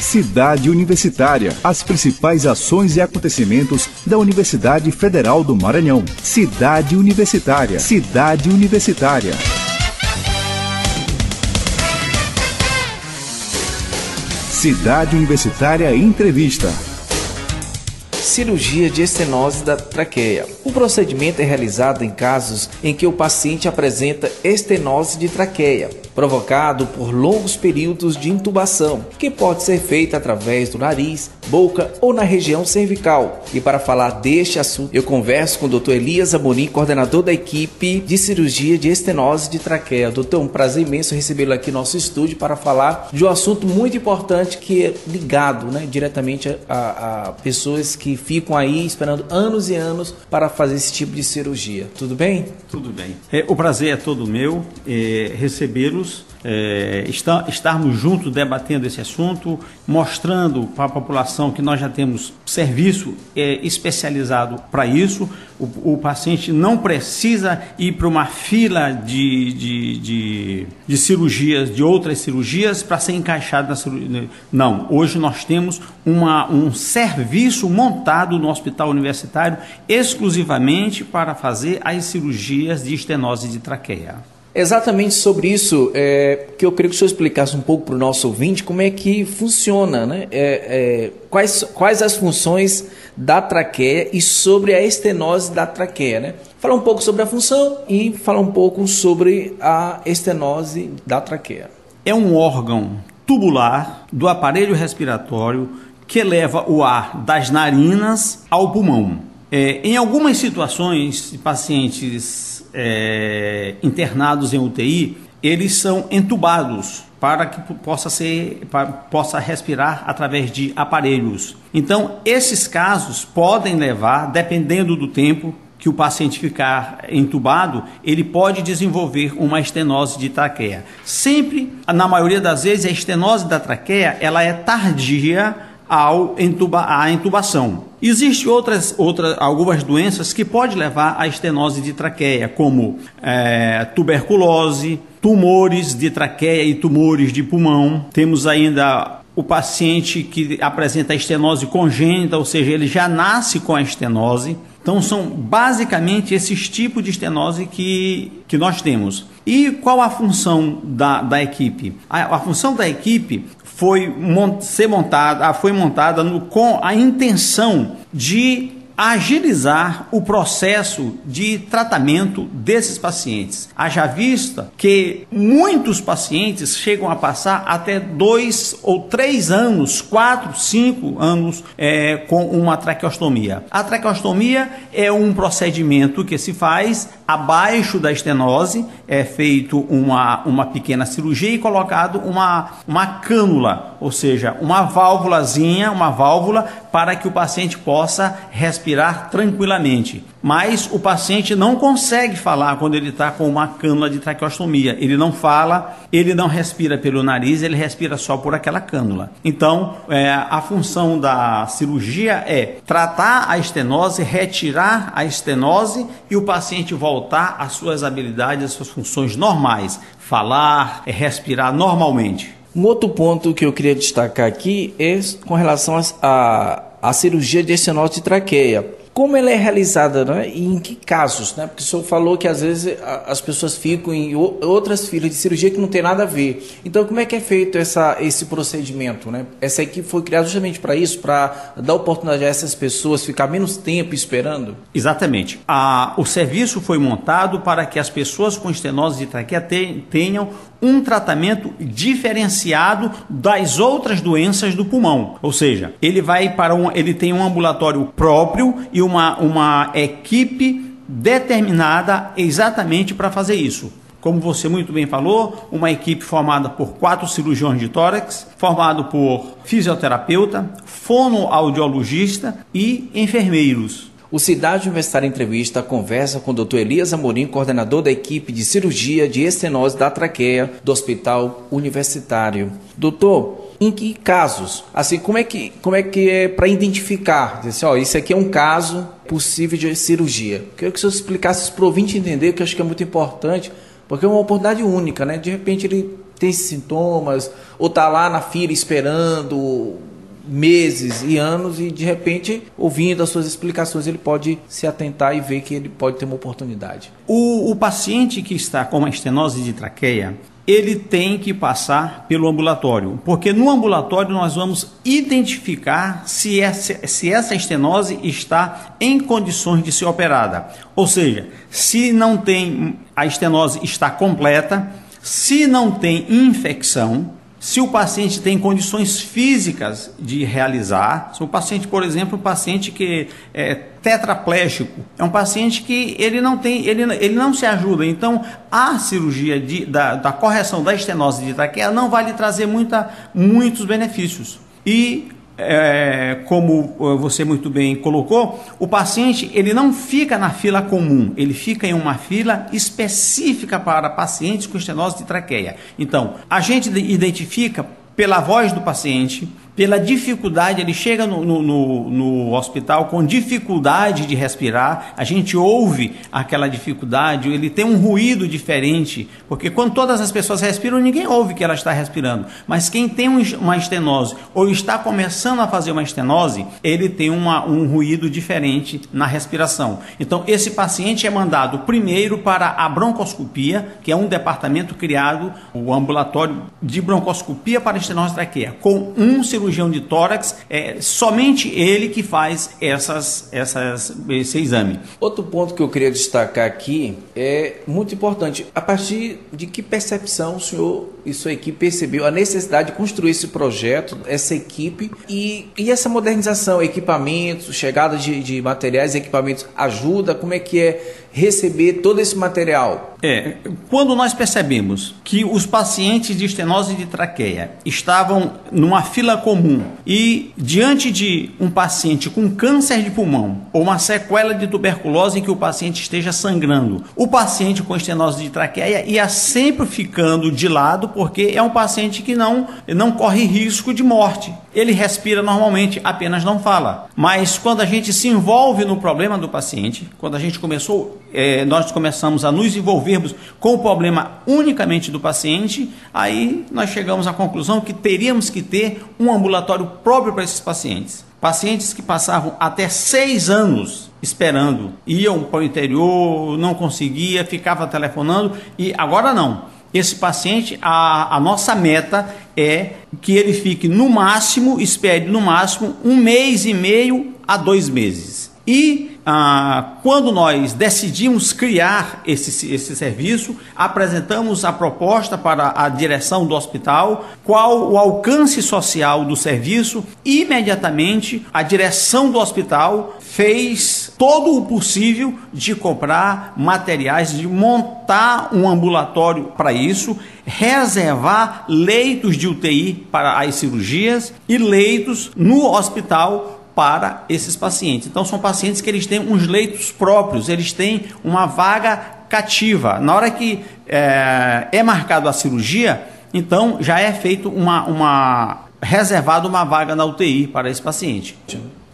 Cidade Universitária. As principais ações e acontecimentos da Universidade Federal do Maranhão. Cidade Universitária. Cidade Universitária. Cidade Universitária Entrevista. Cirurgia de estenose da traqueia. O procedimento é realizado em casos em que o paciente apresenta estenose de traqueia, provocado por longos períodos de intubação, que pode ser feita através do nariz, boca ou na região cervical. E para falar deste assunto, eu converso com o Dr. Elias Amorim, coordenador da equipe de cirurgia de estenose de traqueia. Doutor, um prazer imenso recebê-lo aqui no nosso estúdio para falar de um assunto muito importante que é ligado, diretamente a pessoas que ficam aí esperando anos e anos para fazer esse tipo de cirurgia. Tudo bem? Tudo bem. O prazer é todo meu recebê-los, estarmos juntos debatendo esse assunto, mostrando para a população que nós já temos serviço especializado para isso. O paciente não precisa ir para uma fila de cirurgias, de outras cirurgias, para ser encaixado na cirurgia. Não, hoje nós temos um serviço montado no Hospital Universitário exclusivamente para fazer as cirurgias de estenose de traqueia. Exatamente sobre isso que eu queria que o senhor explicasse um pouco para o nosso ouvinte como é que funciona, quais as funções da traqueia e sobre a estenose da traqueia, Falar um pouco sobre a função e falar um pouco sobre a estenose da traqueia. É um órgão tubular do aparelho respiratório que leva o ar das narinas ao pulmão. Em algumas situações, pacientes internados em UTI, eles são entubados para que possa respirar através de aparelhos. Então, esses casos podem levar, dependendo do tempo que o paciente ficar entubado, ele pode desenvolver uma estenose de traqueia. Sempre, na maioria das vezes, a estenose da traqueia ela é tardia à intubação. Existem algumas doenças que podem levar à estenose de traqueia, como tuberculose, tumores de traqueia e tumores de pulmão. Temos ainda o paciente que apresenta estenose congênita, ou seja, ele já nasce com a estenose. Então, são basicamente esses tipos de estenose que nós temos. E qual a função da equipe? A função da equipe foi montada com a intenção de agilizar o processo de tratamento desses pacientes. Haja vista que muitos pacientes chegam a passar até 2 ou 3 anos, 4, 5 anos com uma traqueostomia. A traqueostomia é um procedimento que se faz abaixo da estenose, é feito uma pequena cirurgia e colocado uma cânula, ou seja, uma válvula para que o paciente possa respirar tranquilamente. Mas o paciente não consegue falar quando ele está com uma cânula de traqueostomia. Ele não fala, ele não respira pelo nariz, ele respira só por aquela cânula. Então, a função da cirurgia é tratar a estenose, retirar a estenose e o paciente voltar às suas habilidades, às suas funções normais. Falar, respirar normalmente. Um outro ponto que eu queria destacar aqui é com relação à cirurgia de estenose de traqueia. Como ela é realizada, e em que casos? Porque o senhor falou que às vezes as pessoas ficam em outras filas de cirurgia que não tem nada a ver. Então, como é que é feito esse procedimento? Essa equipe foi criada justamente para isso, para dar oportunidade a essas pessoas ficar menos tempo esperando? Exatamente. O serviço foi montado para que as pessoas com estenose de traqueia tenham um tratamento diferenciado das outras doenças do pulmão. Ou seja, ele tem um ambulatório próprio e uma equipe determinada exatamente para fazer isso. Como você muito bem falou, uma equipe formada por 4 cirurgiões de tórax, formado por fisioterapeuta, fonoaudiologista e enfermeiros. O Cidade Universitária Entrevista conversa com o Dr. Elias Amorim, coordenador da equipe de cirurgia de estenose da traqueia do Hospital Universitário. Doutor, em que casos? Assim, como é que é para identificar? Dizer assim, isso aqui é um caso possível de cirurgia. Queria que o senhor explicasse isso para o ouvinte entender, que eu acho que é muito importante, porque é uma oportunidade única, De repente ele tem esses sintomas, ou está lá na fila esperando meses e anos e de repente, ouvindo as suas explicações, ele pode se atentar e ver que ele pode ter uma oportunidade. O paciente que está com uma estenose de traqueia, ele tem que passar pelo ambulatório, porque no ambulatório nós vamos identificar se essa estenose está em condições de ser operada. Ou seja, se não tem, a estenose está completa, se não tem infecção, se o paciente tem condições físicas de realizar. Se o paciente, por exemplo, um paciente que é tetraplégico, é um paciente que ele não se ajuda. Então, a cirurgia da correção da estenose de traqueia não vai lhe trazer muitos benefícios. E como você muito bem colocou, o paciente ele não fica na fila comum, ele fica em uma fila específica para pacientes com estenose de traqueia. Então, a gente identifica pela voz do paciente, pela dificuldade, ele chega no hospital com dificuldade de respirar, a gente ouve aquela dificuldade, ele tem um ruído diferente, porque quando todas as pessoas respiram, ninguém ouve que ela está respirando, mas quem tem uma estenose ou está começando a fazer uma estenose, ele tem um ruído diferente na respiração. Então, esse paciente é mandado primeiro para a broncoscopia, que é um departamento criado, o ambulatório de broncoscopia para estenose de traqueia, com um cirurgião de tórax, somente ele que faz esse exame. Outro ponto que eu queria destacar aqui é muito importante. A partir de que percepção o senhor e sua equipe percebeu a necessidade de construir esse projeto, essa equipe e essa modernização, equipamentos, chegada de materiais e equipamentos ajuda? Como é que é receber todo esse material? Quando nós percebemos que os pacientes de estenose de traqueia estavam numa fila comum e diante de um paciente com câncer de pulmão ou uma sequela de tuberculose em que o paciente esteja sangrando, o paciente com estenose de traqueia ia sempre ficando de lado, porque é um paciente que não corre risco de morte. Ele respira normalmente, apenas não fala. Mas quando a gente se envolve no problema do paciente, quando a gente nós começamos a nos envolvermos com o problema unicamente do paciente, aí nós chegamos à conclusão que teríamos que ter um ambulatório próprio para esses pacientes. Pacientes que passavam até 6 anos esperando, iam para o interior, não conseguia, ficava telefonando, e agora não. Esse paciente, a nossa meta é que ele fique espere no máximo 1 mês e meio a 2 meses. E quando nós decidimos criar esse serviço, apresentamos a proposta para a direção do hospital, qual o alcance social do serviço. Imediatamente a direção do hospital fez todo o possível de comprar materiais, de montar um ambulatório para isso, reservar leitos de UTI para as cirurgias e leitos no hospital para esses pacientes. Então são pacientes que eles têm uns leitos próprios, eles têm uma vaga cativa. Na hora que é marcado a cirurgia, então já é feito reservado uma vaga na UTI para esse paciente.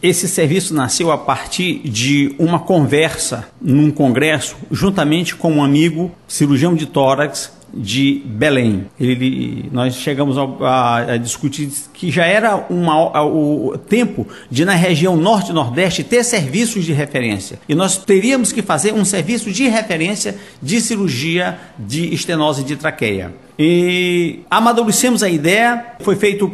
Esse serviço nasceu a partir de uma conversa num congresso, juntamente com um amigo cirurgião de tórax de Belém. Nós chegamos a discutir que já era o tempo de, na região norte e nordeste, ter serviços de referência. E nós teríamos que fazer um serviço de referência de cirurgia de estenose de traqueia. E amadurecemos a ideia, foi feito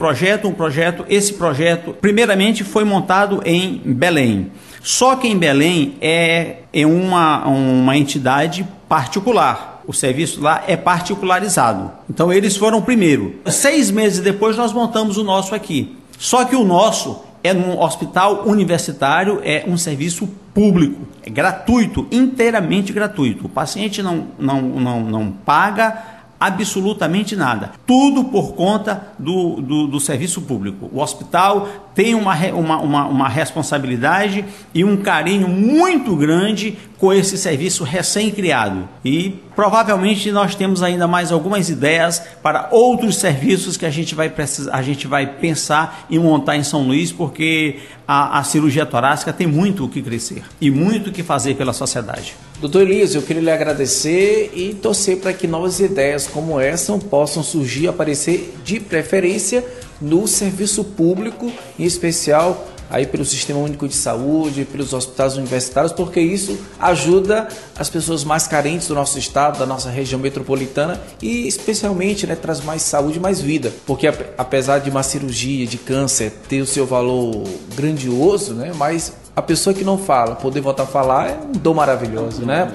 esse projeto primeiramente foi montado em Belém. Só que em Belém é uma entidade particular. O serviço lá é particularizado. Então eles foram primeiro. 6 meses depois nós montamos o nosso aqui. Só que o nosso é num hospital universitário, é um serviço público, é gratuito, inteiramente gratuito. O paciente não paga absolutamente nada. Tudo por conta do serviço público. O hospital tem uma responsabilidade e um carinho muito grande com esse serviço recém-criado. E provavelmente nós temos ainda mais algumas ideias para outros serviços que a gente vai pensar em montar em São Luís, porque a cirurgia torácica tem muito o que crescer e muito o que fazer pela sociedade. Doutor Elias, eu queria lhe agradecer e torcer para que novas ideias como essa possam surgir e aparecer de preferência no serviço público, em especial aí pelo Sistema Único de Saúde, pelos hospitais universitários, porque isso ajuda as pessoas mais carentes do nosso estado, da nossa região metropolitana e especialmente, né, traz mais saúde e mais vida, porque apesar de uma cirurgia de câncer ter o seu valor grandioso, né, mas a pessoa que não fala, poder voltar a falar é um dom maravilhoso, né?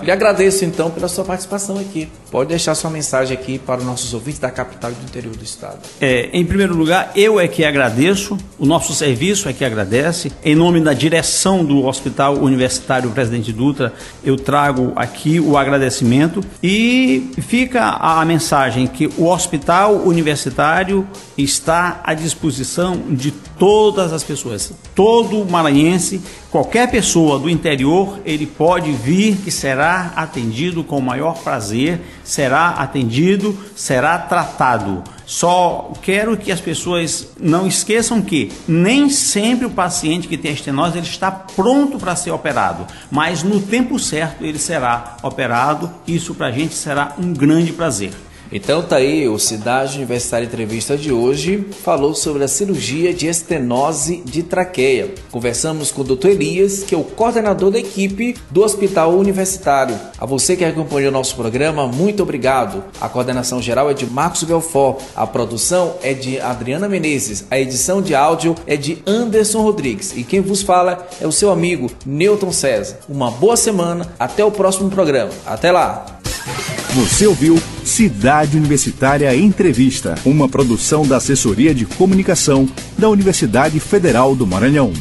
Lhe agradeço então pela sua participação aqui. Pode deixar sua mensagem aqui para os nossos ouvintes da capital e do interior do estado. Em primeiro lugar, eu é que agradeço, o nosso serviço é que agradece. Em nome da direção do Hospital Universitário Presidente Dutra, eu trago aqui o agradecimento e fica a mensagem que o Hospital Universitário está à disposição de todas as pessoas, todo maranhense, qualquer pessoa do interior, ele pode vir que será atendido com o maior prazer, será atendido, será tratado. Só quero que as pessoas não esqueçam que nem sempre o paciente que tem estenose ele está pronto para ser operado, mas no tempo certo ele será operado. Isso para a gente será um grande prazer. Então tá aí, o Cidade Universitária Entrevista de hoje falou sobre a cirurgia de estenose de traqueia. Conversamos com o Dr. Elias, que é o coordenador da equipe do Hospital Universitário. A você que acompanhou o nosso programa, muito obrigado. A coordenação geral é de Marcos Belfort, a produção é de Adriana Menezes, a edição de áudio é de Anderson Rodrigues e quem vos fala é o seu amigo Newton César. Uma boa semana, até o próximo programa. Até lá! Você ouviu Cidade Universitária Entrevista, uma produção da Assessoria de Comunicação da Universidade Federal do Maranhão.